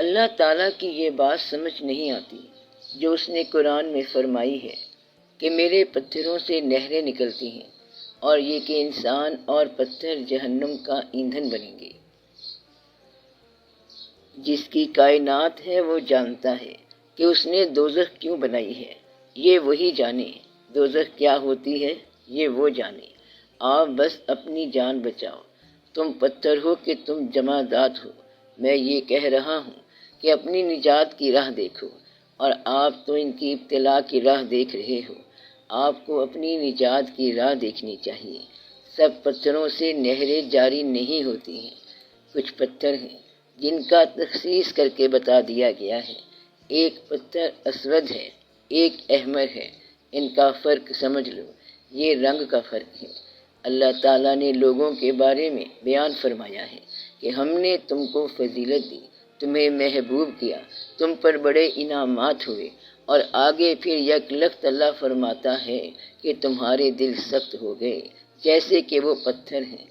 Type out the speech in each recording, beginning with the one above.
اللہ تعالیٰ کی یہ بات سمجھ نہیں آتی جو اس نے قرآن میں فرمائی ہے کہ میرے پتھروں سے نہریں نکلتی ہیں، اور یہ کہ انسان اور پتھر جہنم کا ایندھن بنیں گے۔ جس کی کائنات ہے وہ جانتا ہے کہ اس نے دوزخ کیوں بنائی ہے، یہ وہی جانے۔ دوزخ کیا ہوتی ہے یہ وہ جانے۔ آپ بس اپنی جان بچاؤ۔ تم پتھر ہو کہ تم جمادات ہو۔ میں یہ کہہ رہا ہوں کہ اپنی نجات کی راہ دیکھو، اور آپ تو ان کی ابتلا کی راہ دیکھ رہے ہو۔ آپ کو اپنی نجات کی راہ دیکھنی چاہیے۔ سب پتھروں سے نہریں جاری نہیں ہوتی ہیں۔ کچھ پتھر ہیں جن کا تخصیص کر کے بتا دیا گیا ہے۔ ایک پتھر اسود ہے، ایک احمر ہے۔ ان کا فرق سمجھ لو، یہ رنگ کا فرق ہے۔ اللہ تعالیٰ نے لوگوں کے بارے میں بیان فرمایا ہے کہ ہم نے تم کو فضیلت دی، تمہیں محبوب کیا، تم پر بڑے انعامات ہوئے، اور آگے پھر یک لخت اللہ فرماتا ہے کہ تمہارے دل سخت ہو گئے جیسے کہ وہ پتھر ہیں۔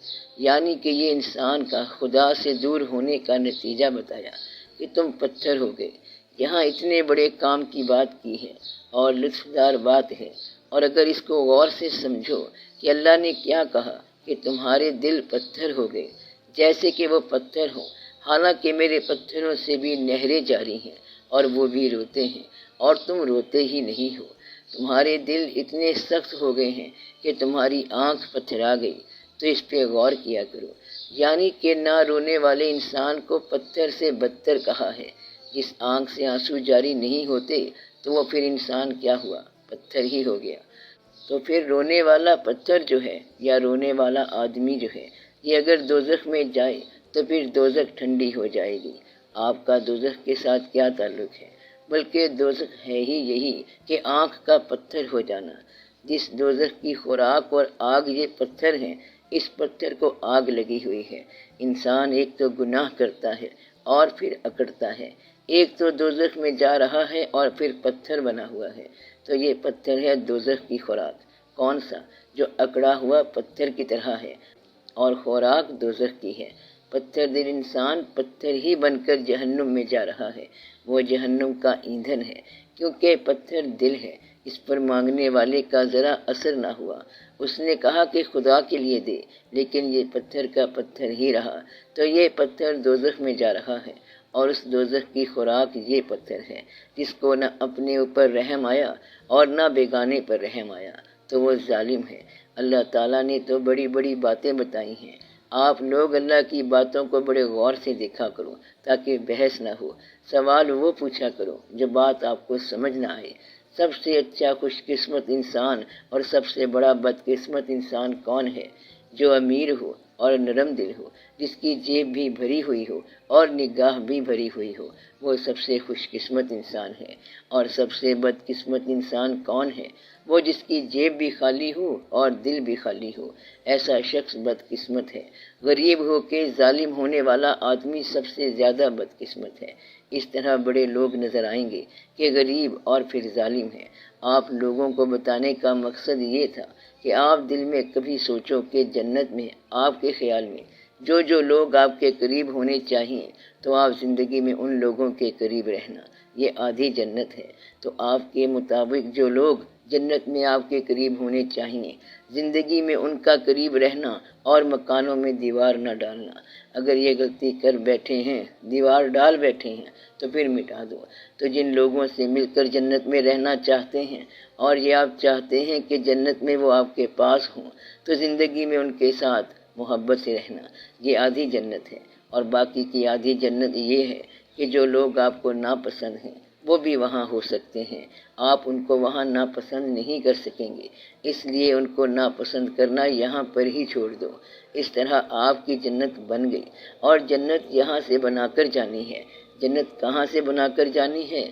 یعنی کہ یہ انسان کا خدا سے دور ہونے کا نتیجہ بتایا کہ تم پتھر ہو گئے۔ یہاں اتنے بڑے کام کی بات کی ہے اور لطف دار بات ہے، اور اگر اس کو غور سے سمجھو کہ اللہ نے کیا کہا کہ تمہارے دل پتھر ہو گئے جیسے کہ وہ پتھر ہوں، حالانکہ میرے پتھروں سے بھی نہریں جاری ہیں اور وہ بھی روتے ہیں، اور تم روتے ہی نہیں ہو۔ تمہارے دل اتنے سخت ہو گئے ہیں کہ تمہاری آنکھ پتھرا گئی، تو اس پہ غور کیا کرو۔ یعنی کہ نہ رونے والے انسان کو پتھر سے بدتر کہا ہے۔ جس آنکھ سے آنسو جاری نہیں ہوتے تو وہ پھر انسان کیا ہوا؟ پتھر ہی ہو گیا۔ تو پھر رونے والا پتھر جو ہے یا رونے والا آدمی جو ہے، یہ اگر دوزخ میں جائے تو پھر دوزخ ٹھنڈی ہو جائے گی۔ آپ کا دوزخ کے ساتھ کیا تعلق ہے؟ بلکہ دوزخ ہے ہی یہی کہ آنکھ کا پتھر ہو جانا۔ جس دوزخ کی خوراک اور آگ یہ پتھر ہیں، اس پتھر کو آگ لگی ہوئی ہے۔ انسان ایک تو گناہ کرتا ہے اور پھر اکڑتا ہے، ایک تو دوزخ میں جا رہا ہے اور پھر پتھر بنا ہوا ہے۔ تو یہ پتھر ہے دوزخ کی خوراک۔ کون سا؟ جو اکڑا ہوا پتھر کی طرح ہے، اور خوراک دوزخ کی ہے۔ پتھر دل انسان پتھر ہی بن کر جہنم میں جا رہا ہے، وہ جہنم کا ایندھن ہے، کیونکہ پتھر دل ہے۔ اس پر مانگنے والے کا ذرا اثر نہ ہوا۔ اس نے کہا کہ خدا کے لیے دے، لیکن یہ پتھر کا پتھر ہی رہا، تو یہ پتھر دوزخ میں جا رہا ہے، اور اس دوزخ کی خوراک یہ پتھر ہے، جس کو نہ اپنے اوپر رحم آیا اور نہ بیگانے پر رحم آیا، تو وہ ظالم ہے۔ اللہ تعالیٰ نے تو بڑی بڑی باتیں بتائی ہیں۔ آپ لوگ اللہ کی باتوں کو بڑے غور سے دیکھا کرو تاکہ بحث نہ ہو۔ سوال وہ پوچھا کرو جو بات آپ کو سمجھ نہ آئے۔ سب سے اچھا خوش قسمت انسان اور سب سے بڑا بدقسمت انسان کون ہے؟ جو امیر ہو اور نرم دل ہو، جس کی جیب بھی بھری ہوئی ہو اور نگاہ بھی بھری ہوئی ہو، وہ سب سے خوش قسمت انسان ہے۔ اور سب سے بدقسمت انسان کون ہے؟ وہ جس کی جیب بھی خالی ہو اور دل بھی خالی ہو، ایسا شخص بدقسمت ہے۔ غریب ہو کے ظالم ہونے والا آدمی سب سے زیادہ بدقسمت ہے۔ اس طرح بڑے لوگ نظر آئیں گے کہ غریب اور پھر ظالم ہیں۔ آپ لوگوں کو بتانے کا مقصد یہ تھا کہ آپ دل میں کبھی سوچو کہ جنت میں آپ کے خیال میں جو لوگ آپ کے قریب ہونے چاہیے، تو آپ زندگی میں ان لوگوں کے قریب رہنا، یہ آدھی جنت ہے۔ تو آپ کے مطابق جو لوگ جنت میں آپ کے قریب ہونے چاہیے، زندگی میں ان کا قریب رہنا اور مکانوں میں دیوار نہ ڈالنا۔ اگر یہ غلطی کر بیٹھے ہیں، دیوار ڈال بیٹھے ہیں، تو پھر مٹا دو۔ تو جن لوگوں سے مل کر جنت میں رہنا چاہتے ہیں اور یہ آپ چاہتے ہیں کہ جنت میں وہ آپ کے پاس ہوں، تو زندگی میں ان کے ساتھ محبت سے رہنا، یہ آدھی جنت ہے۔ اور باقی کی آدھی جنت یہ ہے کہ جو لوگ آپ کو ناپسند ہیں وہ بھی وہاں ہو سکتے ہیں، آپ ان کو وہاں ناپسند نہیں کر سکیں گے، اس لیے ان کو ناپسند کرنا یہاں پر ہی چھوڑ دو۔ اس طرح آپ کی جنت بن گئی، اور جنت یہاں سے بنا کر جانی ہے۔ جنت کہاں سے بنا کر جانی ہے؟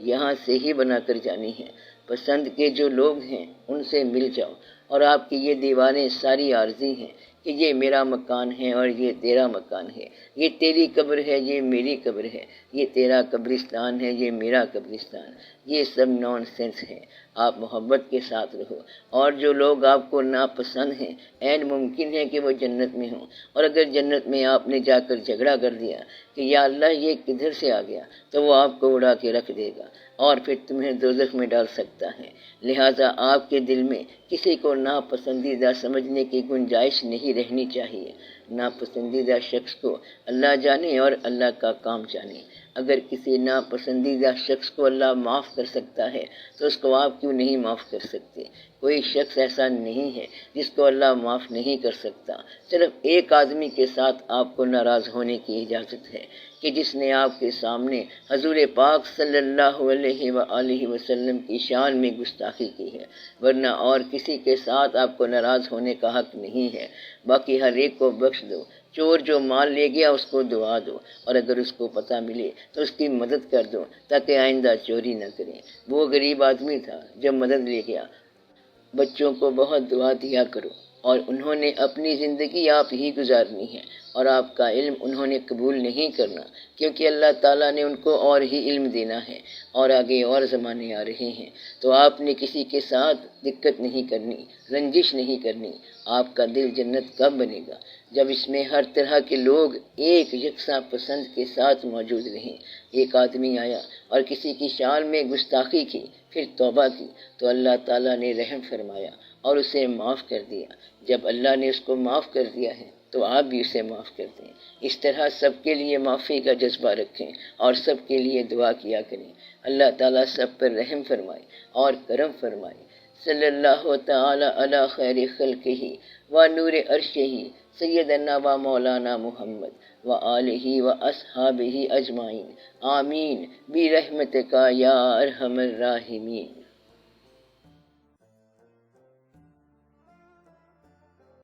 یہاں سے ہی بنا کر جانی ہے۔ پسند کے جو لوگ ہیں ان سے مل جاؤ، اور آپ کی یہ دیواریں ساری عارضی ہیں کہ یہ میرا مکان ہے اور یہ تیرا مکان ہے، یہ تیری قبر ہے، یہ میری قبر ہے، یہ تیرا قبرستان ہے، یہ میرا قبرستان۔ یہ سب نان سینس ہے۔ آپ محبت کے ساتھ رہو، اور جو لوگ آپ کو ناپسند ہیں عین ممکن ہے کہ وہ جنت میں ہوں، اور اگر جنت میں آپ نے جا کر جھگڑا کر دیا کہ یا اللہ یہ کدھر سے آ گیا، تو وہ آپ کو اڑا کے رکھ دے گا اور پھر تمہیں دوزخ میں ڈال سکتا ہے۔ لہٰذا آپ کے دل میں کسی کو ناپسندیدہ سمجھنے کی گنجائش نہیں رہنی چاہیے۔ ناپسندیدہ شخص کو اللہ جانے اور اللہ کا کام جانے۔ اگر کسی ناپسندیدہ شخص کو اللہ معاف کر سکتا ہے تو اس کو آپ کیوں نہیں معاف کر سکتے؟ کوئی شخص ایسا نہیں ہے جس کو اللہ معاف نہیں کر سکتا۔ صرف ایک آدمی کے ساتھ آپ کو ناراض ہونے کی اجازت ہے کہ جس نے آپ کے سامنے حضور پاک صلی اللہ علیہ وآلہ وسلم کی شان میں گستاخی کی ہے، ورنہ اور کسی کے ساتھ آپ کو ناراض ہونے کا حق نہیں ہے۔ باقی ہر ایک کو بخش دو۔ چور جو مال لے گیا اس کو دعا دو، اور اگر اس کو پتہ ملے تو اس کی مدد کر دو تاکہ آئندہ چوری نہ کریں۔ وہ غریب آدمی تھا جو مدد لے گیا۔ بچوں کو بہت دعا دیا کرو، اور انہوں نے اپنی زندگی آپ ہی گزارنی ہے، اور آپ کا علم انہوں نے قبول نہیں کرنا، کیونکہ اللہ تعالیٰ نے ان کو اور ہی علم دینا ہے، اور آگے اور زمانے آ رہے ہیں۔ تو آپ نے کسی کے ساتھ دقت نہیں کرنی، رنجش نہیں کرنی۔ آپ کا دل جنت کب بنے گا؟ جب اس میں ہر طرح کے لوگ ایک یکساں پسند کے ساتھ موجود رہیں۔ ایک آدمی آیا اور کسی کی شان میں گستاخی کی، پھر توبہ کی، تو اللہ تعالیٰ نے رحم فرمایا اور اسے معاف کر دیا۔ جب اللہ نے اس کو معاف کر دیا ہے تو آپ بھی اسے معاف کر دیں۔ اس طرح سب کے لیے معافی کا جذبہ رکھیں اور سب کے لیے دعا کیا کریں۔ اللہ تعالیٰ سب پر رحم فرمائے اور کرم فرمائے۔ صلی اللہ تعالی علی خیر خلقہ و نور عرشہ سیدنا و مولانا محمد و آلہ و اصحابہ اجمعین، آمین برحمتک یا ارحم الراحمین۔